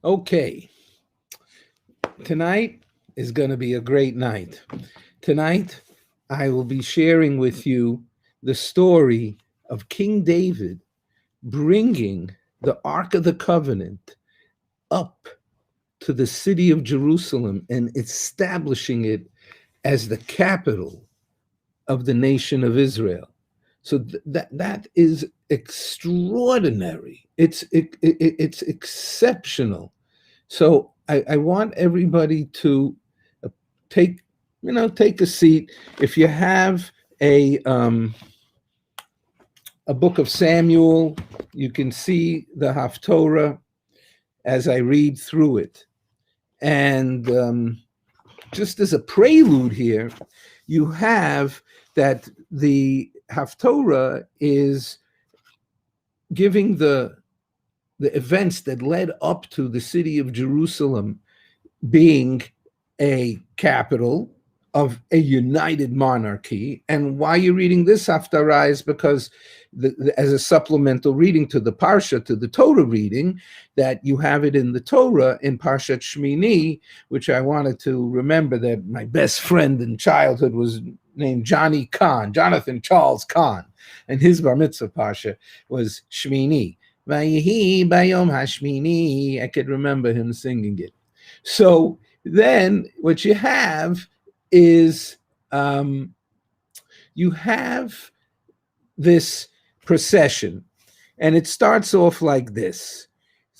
Okay, tonight is going to be a great night. Tonight, I will be sharing with you the story of King David bringing the Ark of the Covenant up to the city of Jerusalem and establishing it as the capital of the nation of Israel. So that is extraordinary. It's exceptional. So I want everybody to take take a seat. If you have a book of Samuel, you can see the Haftorah as I read through it. And just as a prelude here, you have that the Haftorah is giving the events that led up to the city of Jerusalem being a capital of a united monarchy. And why you're reading this Haftarah is because as a supplemental reading to the Parsha, to the Torah reading, that you have it in the Torah in Parashat Shmini, which I wanted to remember that my best friend in childhood was named Jonathan Charles Kahn, and his bar mitzvah Parsha was Shmini. Vayihi bayom hashmini. I could remember him singing it. So then what you have is you have this procession, and it starts off like this,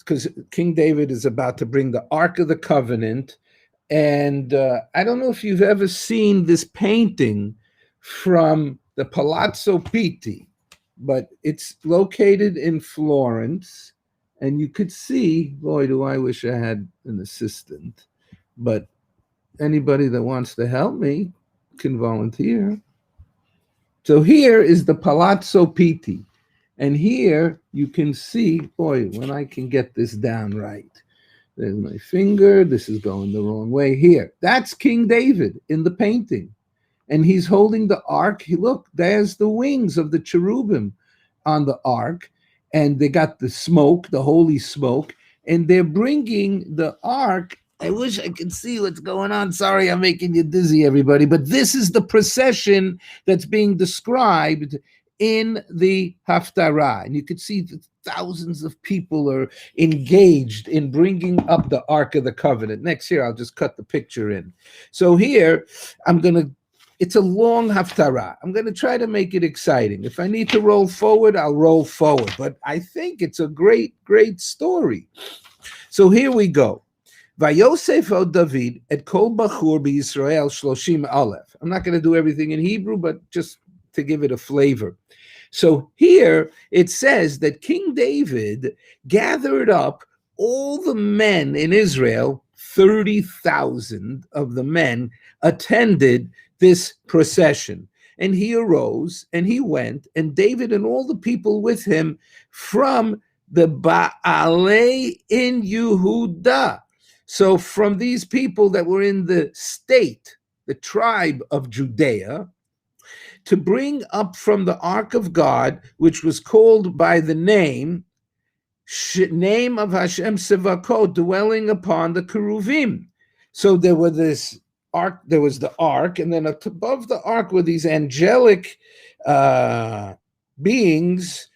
because King David is about to bring the Ark of the Covenant. And I don't know if you've ever seen this painting from the Palazzo Pitti, but it's located in Florence. And you could see, boy, do I wish I had an assistant. But anybody that wants to help me can volunteer. So here is the Palazzo Pitti. And here you can see, boy, when I can get this down right. There's my finger. This is going the wrong way here. That's King David in the painting. And he's holding the ark. Look, there's the wings of the cherubim on the ark. And they got the smoke, the holy smoke. And they're bringing the ark. I wish I could see what's going on. Sorry, I'm making you dizzy, everybody. But this is the procession that's being described in the Haftarah. And you could see that thousands of people are engaged in bringing up the Ark of the Covenant. Next year, I'll just cut the picture in. So here, it's a long Haftarah. I'm going to try to make it exciting. If I need to roll forward, I'll roll forward. But I think it's a great, great story. So here we go. Vayosef o David et kol bachur b'Yisrael shloshim aleph. I'm not going to do everything in Hebrew, but just to give it a flavor. So here it says that King David gathered up all the men in Israel, 30,000 of the men attended this procession. And he arose and he went, and David and all the people with him from the Baalei in Yehudah. So from these people that were in the state, the tribe of Judea, to bring up from the Ark of God, which was called by the name of Hashem Sevakot, dwelling upon the Keruvim. So there were this ark, there was the ark, and then above the ark were these angelic beings,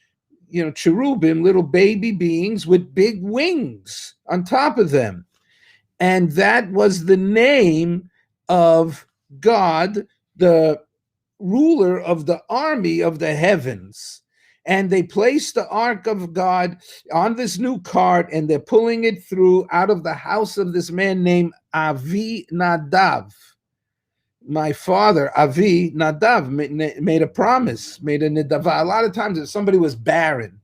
cherubim, little baby beings with big wings on top of them. And that was the name of God, the ruler of the army of the heavens. And they placed the ark of God on this new cart, and they're pulling it through out of the house of this man named Avi Nadav. My father, Avi Nadav, made a promise, made a nidava. A lot of times if somebody was barren,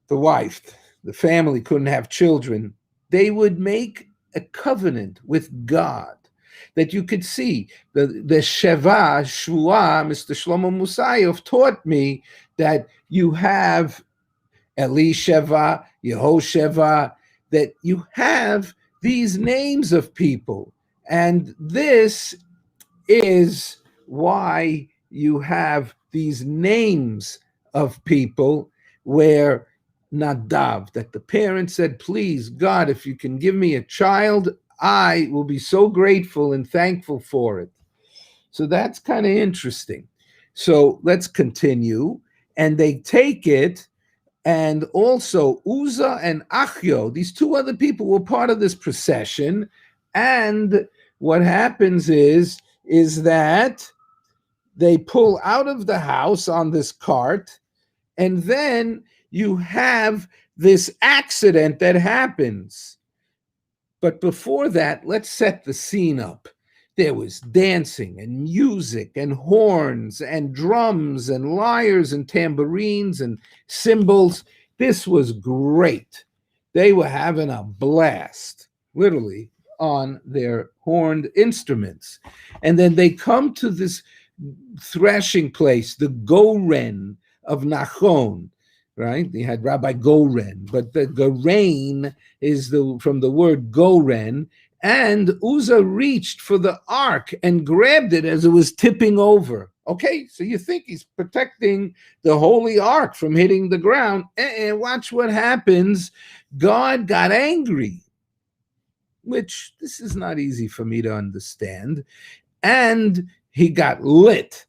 the wife, the family couldn't have children, they would make a covenant with God that you could see. The Sheva, Shua, Mr. Shlomo Musayov taught me that you have Eli Sheva, Yehosheva, that you have these names of people. And this is why you have these names of people where Nadav, that the parents said, please, God, if you can give me a child, I will be so grateful and thankful for it. So that's kind of interesting. So let's continue. And they take it, and also Uzzah and Achio, these two other people were part of this procession. And what happens is that they pull out of the house on this cart, and then you have this accident that happens. But before that, let's set the scene up. There was dancing and music and horns and drums and lyres and tambourines and cymbals. This was great. They were having a blast, literally, on their horned instruments. And then they come to this threshing place, the Goren of Nachon, right? They had Rabbi Goren, but the Goren is from the word Goren, and Uzzah reached for the ark and grabbed it as it was tipping over. Okay, so you think he's protecting the holy ark from hitting the ground. And watch what happens. God got angry, which this is not easy for me to understand. And he got lit,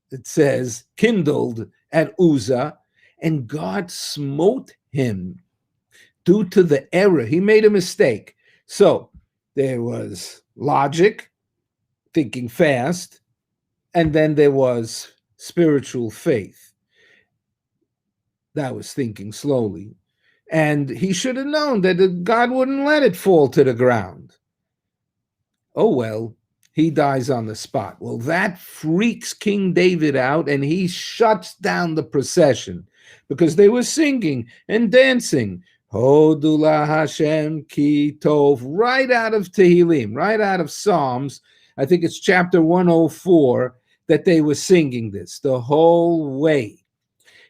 it says, kindled at Uzzah, and God smote him due to the error. He made a mistake. So there was logic, thinking fast, and then there was spiritual faith. That was thinking slowly. And he should have known that God wouldn't let it fall to the ground. Oh, well, he dies on the spot. Well, that freaks King David out, and he shuts down the procession because they were singing and dancing. Hodula Hashem ki tov, right out of Tehillim, right out of Psalms. I think it's chapter 104 that they were singing this the whole way.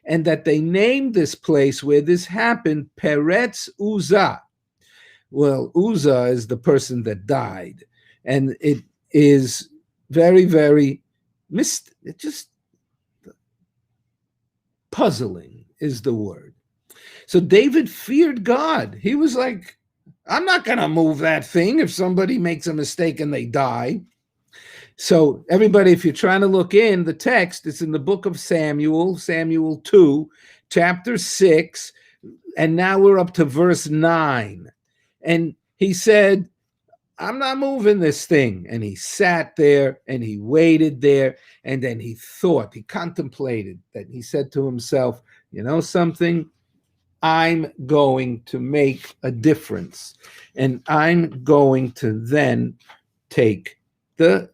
And that they named this place where this happened Peretz Uzzah. Well, Uzzah is the person that died. And it is very, very just puzzling is the word. So David feared God. He was like, I'm not going to move that thing if somebody makes a mistake and they die. So everybody, if you're trying to look in the text, it's in the book of Samuel, Samuel 2, chapter 6, and now we're up to verse 9. And he said, I'm not moving this thing. And he sat there and he waited there, and then he thought, he contemplated that. He said to himself, you know something? I'm going to make a difference, and I'm going to then take the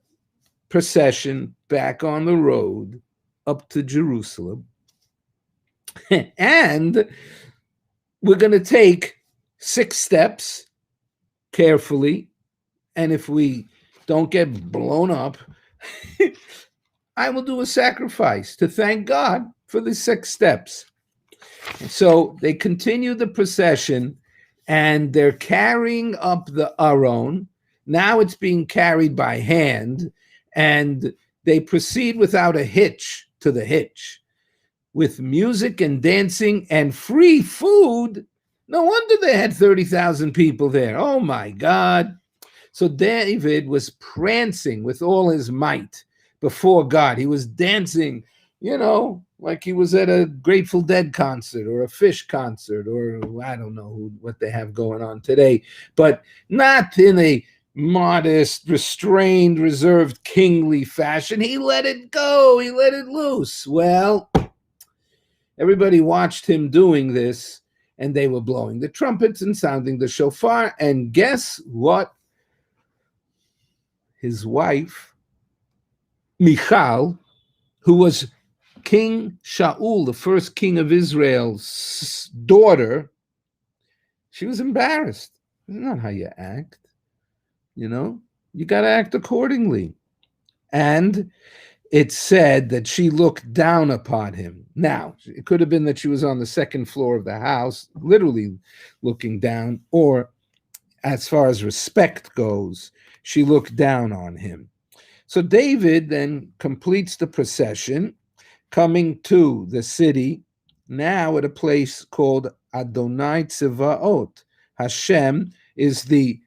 procession back on the road up to Jerusalem, and we're going to take 6 steps carefully, and if we don't get blown up, I will do a sacrifice to thank God for the 6 steps. So they continue the procession, and they're carrying up the Aron. Now it's being carried by hand, and they proceed without a hitch to the hitch, with music and dancing and free food. No wonder they had 30,000 people there. Oh my God. So David was prancing with all his might before God. He was dancing, like he was at a Grateful Dead concert or a Fish concert, or I don't know what they have going on today, but not in a modest, restrained, reserved, kingly fashion. He let it go. He let it loose. Well, everybody watched him doing this, and they were blowing the trumpets and sounding the shofar. And guess what? His wife, Michal, who was King Shaul, the first king of Israel's daughter, she was embarrassed. That's not how you act. You got to act accordingly. And it said that she looked down upon him. Now, it could have been that she was on the second floor of the house, literally looking down, or as far as respect goes, she looked down on him. So David then completes the procession, coming to the city now at a place called Adonai Tzevaot. Hashem is the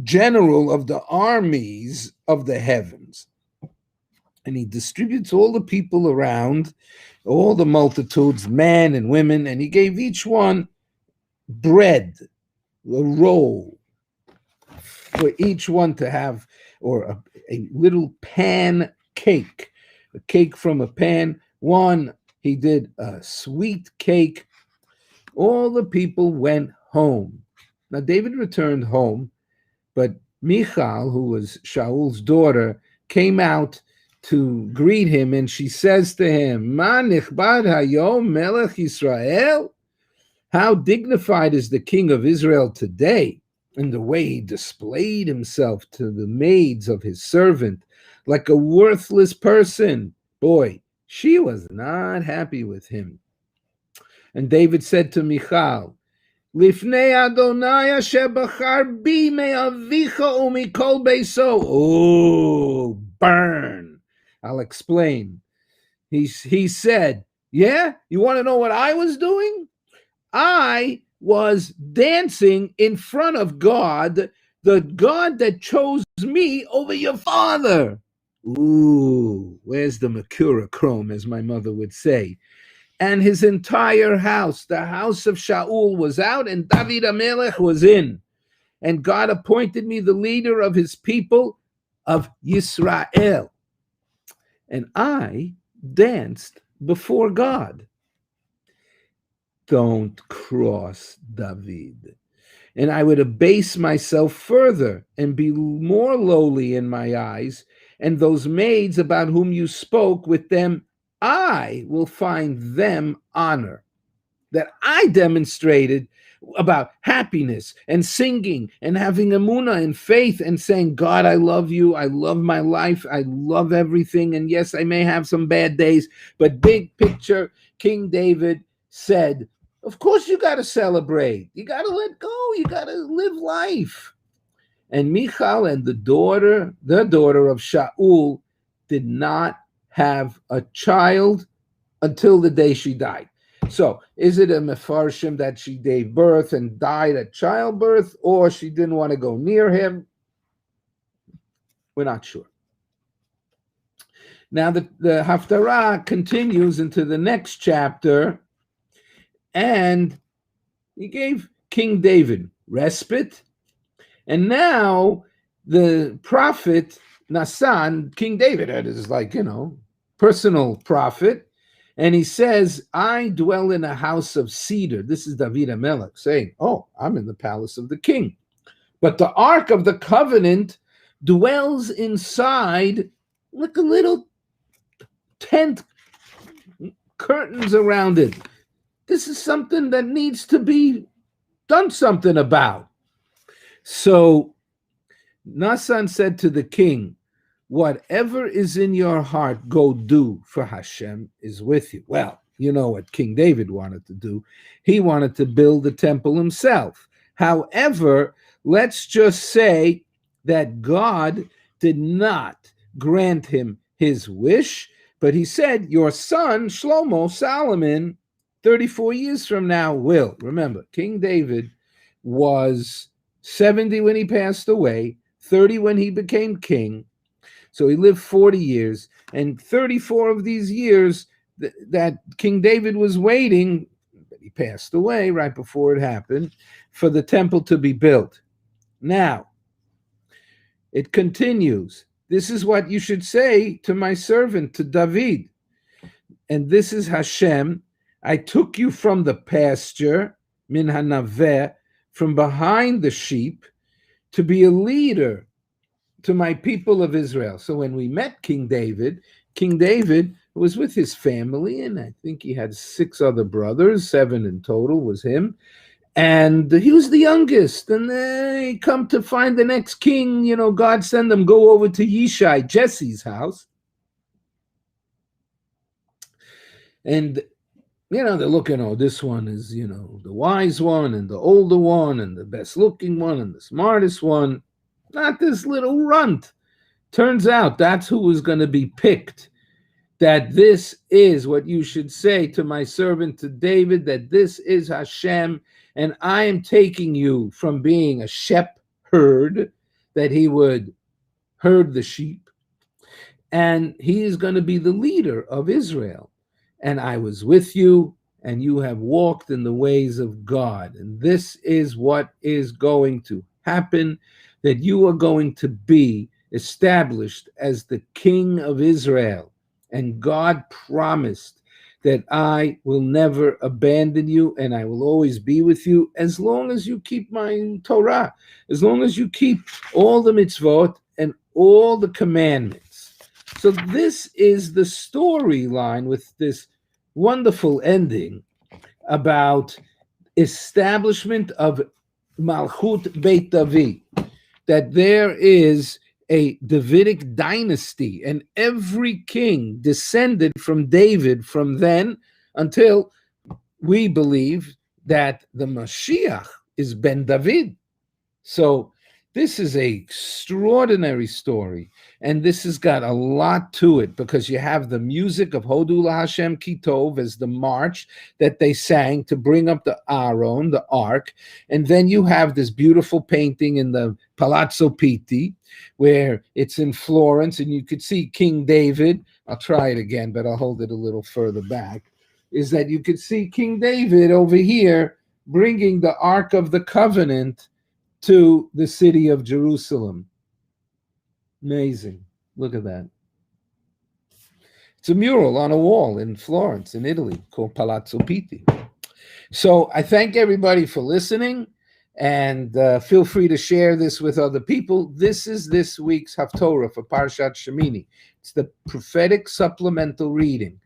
general of the armies of the heavens. And he distributes all the people around, all the multitudes, men and women, and he gave each one bread, a roll, for each one to have, or a little pan cake, a cake from a pan. One, he did a sweet cake. All the people went home. Now, David returned home, but Michal, who was Shaul's daughter, came out to greet him, and she says to him, Ma nichbad hayom melech Yisrael? How dignified is the king of Israel today, in the way he displayed himself to the maids of his servant, like a worthless person. Boy, she was not happy with him. And David said to Michal, Lifnei Adonai asher bachar bi me'avicha umikol beiso. Oh, burn. I'll explain. He said, yeah, you want to know what I was doing? I was dancing in front of God, the God that chose me over your father. Ooh, where's the Makura Chrome, as my mother would say? And his entire house, the house of Shaul, was out, and David HaMelech was in. And God appointed me the leader of his people of Yisrael. And I danced before God. Don't cross David. And I would abase myself further and be more lowly in my eyes. And those maids about whom you spoke, with them I will find them honor. That I demonstrated about happiness and singing and having emunah and faith and saying, God, I love you. I love my life. I love everything. And yes, I may have some bad days, but big picture, King David said, of course you got to celebrate. You got to let go. You got to live life. And Michal and the daughter of Shaul, did not have a child until the day she died. So is it a mefarshim that she gave birth and died at childbirth, or she didn't want to go near him? We're not sure. Now the Haftarah continues into the next chapter, and he gave King David respite. And now the prophet Nathan, King David had his, personal prophet, and he says, I dwell in a house of cedar. This is David HaMelech saying, oh, I'm in the palace of the king. But the Ark of the Covenant dwells inside like a little tent, curtains around it. This is something that needs to be done something about. So Nathan said to the king, whatever is in your heart, go do, for Hashem is with you. Well, you know what King David wanted to do. He wanted to build the temple himself. However, let's just say that God did not grant him his wish, but he said, your son, Shlomo, Solomon, 34 years from now will. Remember, King David was 70 when he passed away, 30 when he became king. So he lived 40 years, and 34 of these years that King David was waiting, but he passed away right before it happened, for the temple to be built. Now, it continues. This is what you should say to my servant, to David. And this is Hashem. I took you from the pasture, min hanaveh, from behind the sheep, to be a leader to my people of Israel. So when we met King David was with his family, and I think he had 6 other brothers, 7 in total was him. And he was the youngest. And they come to find the next king, God send them, go over to Yishai, Jesse's house. And, they're looking, this one is, the wise one and the older one and the best looking one and the smartest one. Not this little runt. Turns out that's who was going to be picked that this is what you should say to my servant to David, that this is Hashem, and I am taking you from being a shepherd, that he would herd the sheep, and he is going to be the leader of Israel. And I was with you, and you have walked in the ways of God. And this is what is going to happen, that you are going to be established as the king of Israel. And God promised that I will never abandon you, and I will always be with you as long as you keep my Torah, as long as you keep all the mitzvot and all the commandments. So this is the storyline with this wonderful ending about establishment of Malchut Beit David, that there is a Davidic dynasty, and every king descended from David from then until we believe that the Mashiach is Ben David. So this is an extraordinary story, and this has got a lot to it, because you have the music of Hodu LaHashem Ki Tov as the march that they sang to bring up the Aron, the ark, and then you have this beautiful painting in the Palazzo Pitti, where it's in Florence, and you could see King David. I'll try it again, but I'll hold it a little further back, is that you could see King David over here bringing the Ark of the Covenant to the city of Jerusalem. Amazing. Look at that. It's a mural on a wall in Florence, in Italy, called Palazzo Pitti. So I thank everybody for listening, and feel free to share this with other people. This is this week's Haftorah for Parashat Shmini. It's the prophetic supplemental reading.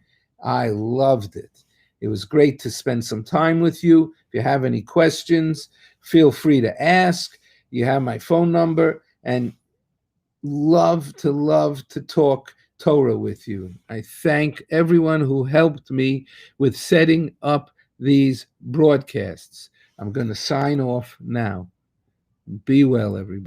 I loved it. It was great to spend some time with you. If you have any questions, feel free to ask. You have my phone number, and love to talk Torah with you. I thank everyone who helped me with setting up these broadcasts. I'm going to sign off now. Be well, everybody.